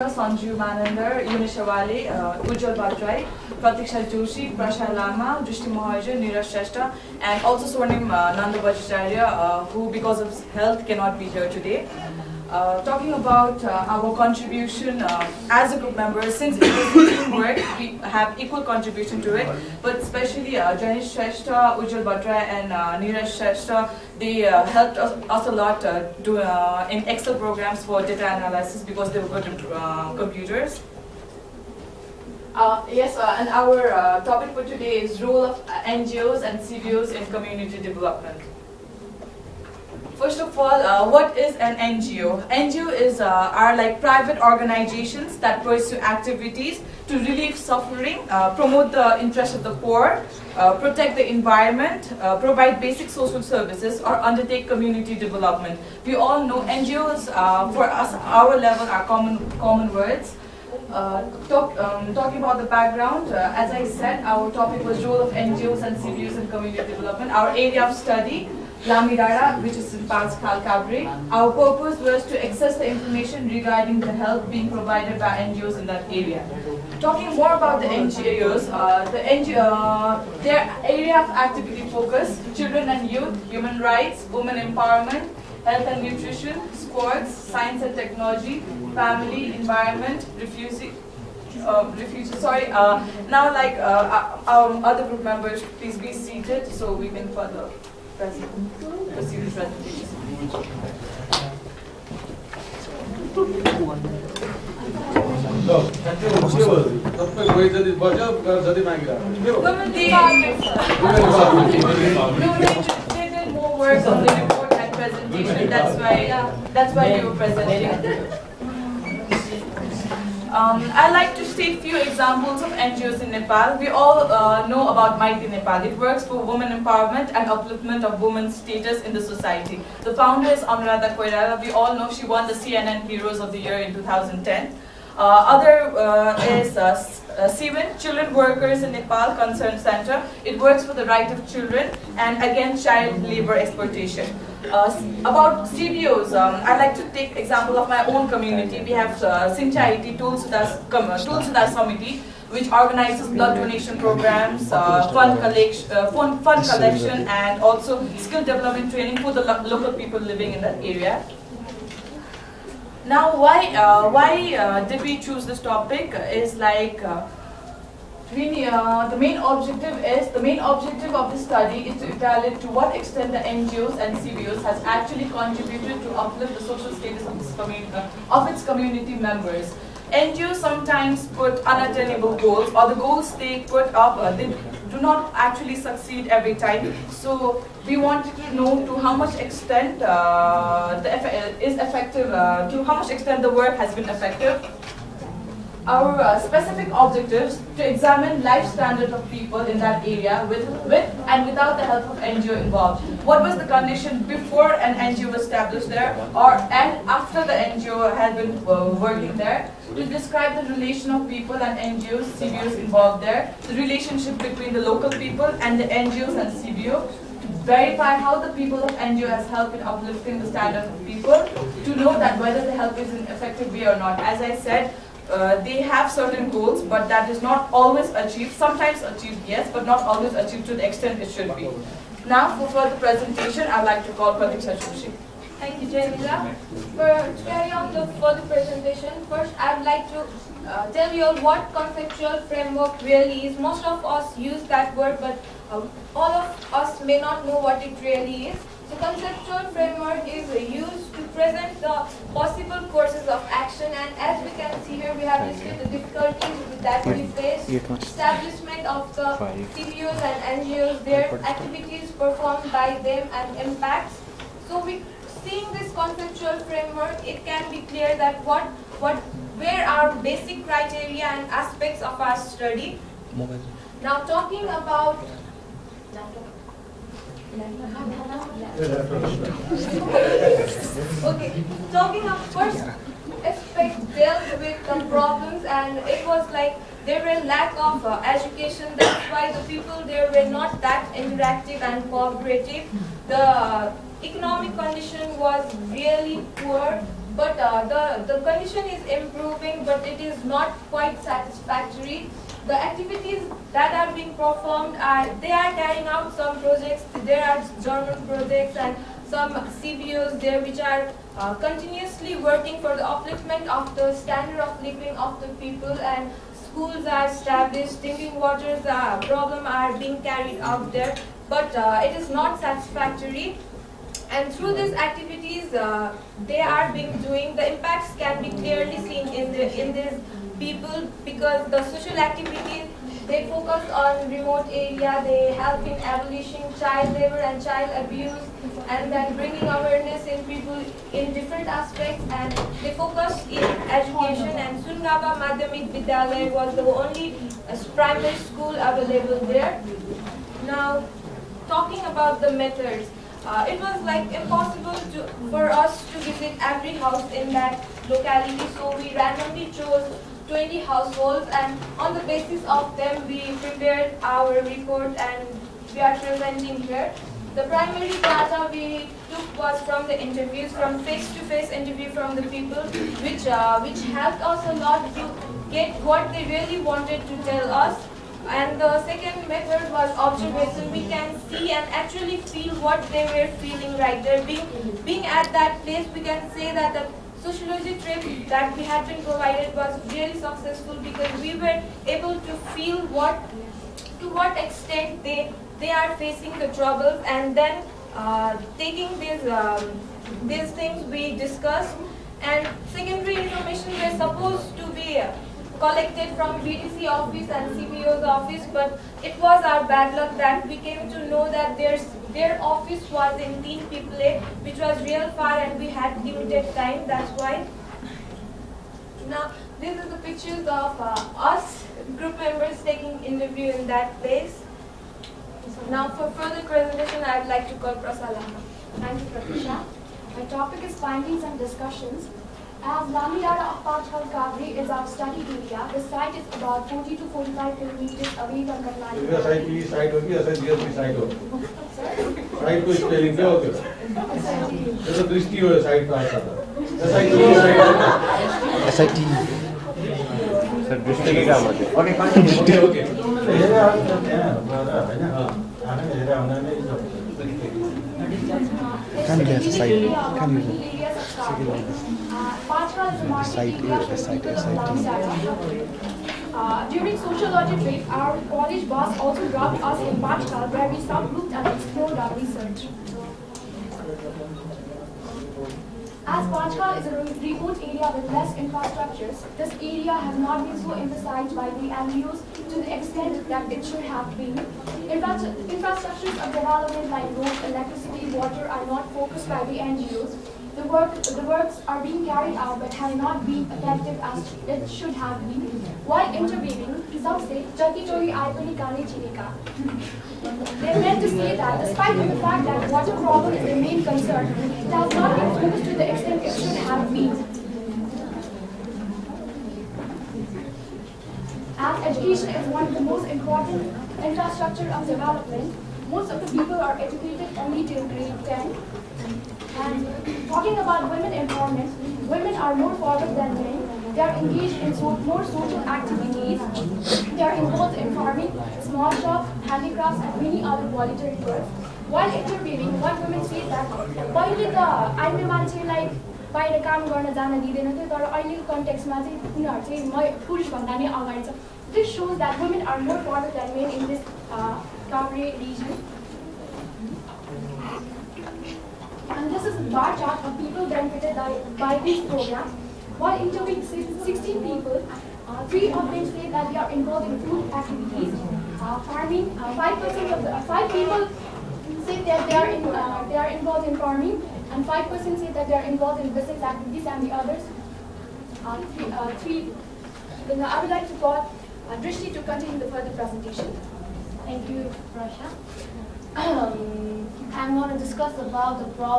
Sanju Manandar, Yunisha Wale, Ujjwal Bhatrai, Pratiksha Joshi, Prashar Lama, Drishti Mahajan, Neeraj Shrestha, and also Swarnim Nanda Bhattacharya, who because of health cannot be here today. Talking about our contribution as a group member, since it was teamwork, we have equal contribution to it. But especially Janish Shrestha, Ujjwal Bhatrai, and Neeraj Shrestha, they helped us a lot in Excel programs for data analysis because they were good in computers. And our topic for today is role of NGOs and CBOs in community development. First of all, what is an NGO? NGO are like private organizations that pursue activities to relieve suffering, promote the interests of the poor, protect the environment, provide basic social services, or undertake community development. We all know NGOs for us, our level, are common words. Talking about the background, as I said, our topic was role of NGOs and CBOs in community development. Our area of study, Lamidara, which is in Pascal Cabre. Our purpose was to access the information regarding the help being provided by NGOs in that area. Talking more about the NGOs, their area of activity focus, children and youth, human rights, women empowerment, health and nutrition, sports, science and technology, family, environment, refugee. Now, our other group members, please be seated so we can further proceed with presentation. They did more work on the report and presentation. That's why they were presenting. I'd like to state few examples of NGOs in Nepal. We all know about Mighty Nepal. It works for women empowerment and upliftment of women's status in the society. The founder is Anuradha Koirala. We all know she won the CNN Heroes of the Year in 2010. Other is CWIN, Children Workers in Nepal Concern Center. It works for the right of children and against child labor exploitation. About CBOs, I'd like to take example of my own community. We have Sinchaiti Tulsidas Committee, which organizes blood donation programs, fund collection, and also skill development training for the local people living in that area. Now, why did we choose this topic? Is like the main objective of the study is to evaluate to what extent the NGOs and CBOs has actually contributed to uplift the social status of its community members. NGOs sometimes put unattainable goals, or the goals they put up they do not actually succeed every time. So we wanted to know to how much extent how much extent the work has been effective. Our specific objectives to examine life standards of people in that area with and without the help of NGO involved. What was the condition before an NGO was established there and after the NGO had been working there? To describe the relation of people and NGOs, CBOs involved there, the relationship between the local people and the NGOs and CBO, to verify how the people of NGO has helped in uplifting the standard of people, to know that whether the help is in an effective way or not. As I said, they have certain goals, but that is not always achieved. Sometimes achieved, yes, but not always achieved to the extent it should be. Now, for further presentation, I'd like to call Pratiksha Joshi. Thank you, Jamila. To carry on the further presentation, first I'd like to tell you all what conceptual framework really is. Most of us use that word, but all of us may not know what it really is. So conceptual framework is used to present the possible courses of action, and as we can see here, we have listed the difficulties that we face, establishment of the CBOs and NGOs, their activities performed by them and impacts. So seeing this conceptual framework, it can be clear that where are basic criteria and aspects of our study. Now talking about talking of first aspect dealt with the problems, and it was like there were lack of education. That's why the people there were not that interactive and cooperative. The economic condition was really poor. but the condition is improving, but it is not quite satisfactory. The activities that are being performed they are carrying out some projects. There are German projects and some CBOs there which are continuously working for the upliftment of the standard of living of the people, and schools are established, drinking water's problem are being carried out there, but it is not satisfactory. And through these activities they are being doing, the impacts can be clearly seen in these people, because the social activities, they focus on remote area, they help in abolishing child labor and child abuse, and then bringing awareness in people in different aspects, and they focus in education. And Sungaba Madhyamik Vidyalaya was the only primary school available there. Now, talking about the methods, it was like impossible for us to visit every house in that locality, so we randomly chose 20 households, and on the basis of them we prepared our report and we are presenting here. The primary data we took was from the interviews, from face-to-face interview from the people, which helped us a lot to get what they really wanted to tell us. And the second method was observation. We can see and actually feel what they were feeling right there. Being at that place, we can say that the sociology trip that we had been provided was really successful, because we were able to feel to what extent they are facing the troubles, and then taking these things we discussed. And secondary information were supposed to be collected from BDC office and CBO's office, but it was our bad luck that we came to know that their office was in Teen People, which was real far, and we had limited time, that's why. Now, these are the pictures of us, group members, taking interview in that place. Now, for further presentation, I would like to call Prasala. Thank you, Pratisha. My topic is findings and discussions. As Lamidara of Pachal Kavri is our study area, the site is about 40 to 45 kilometers away from Karnataka. Your site होगी, SIGS site होगी. Site को spelling क्या होगा? जैसे दृष्टि हो site का आता था. SIT. सर दृष्टि की क्या बात है? Okay, continue. Okay. ये है ना? Can you use site? Can you use during sociology trip, our college bus also dropped us in Pachkal, where we sub-looked and explored our research. As Pachkal is a remote area with less infrastructures, this area has not been so emphasized by the LUs to the extent that it should have been. Infrastructures of development like roads, electricity, water are not focused by the NGOs. The works are being carried out but have not been effective as it should have been. While interviewing, some say, Jati Chori Aipani Kane Chinika. They meant to say that despite the fact that water problem is the main concern, it has not been focused to the extent it should have been. As education is one of the most important infrastructure of development, most of the people are educated only till grade 10. And talking about women empowerment, women are more forward than men. They are engaged in more social activities. They are involved in farming, small shops, handicrafts, and many other voluntary work. While interviewing, one woman said that, "Paहिले त आइने मान्छेलाई बाहिर काम गर्न जान दिँदैन थियो, तर अहिलेको कन्टेक्स्टमा चाहिँ उनीहरू चाहिँ पुरुष भन्दा नि अगाडि छ." This shows that women are more forward than men in this Kavri region. And this is a bar chart of people benefited by this program. While interviewing 16 people, 3 of them say that they are involved in food activities, farming. 5% of the 5 people say that they are involved in farming, and 5% say that they are involved in business activities, and the others, three. Then I would like to call Drishti to continue the further presentation. Thank you, Rasha. I'm going to discuss about the problem.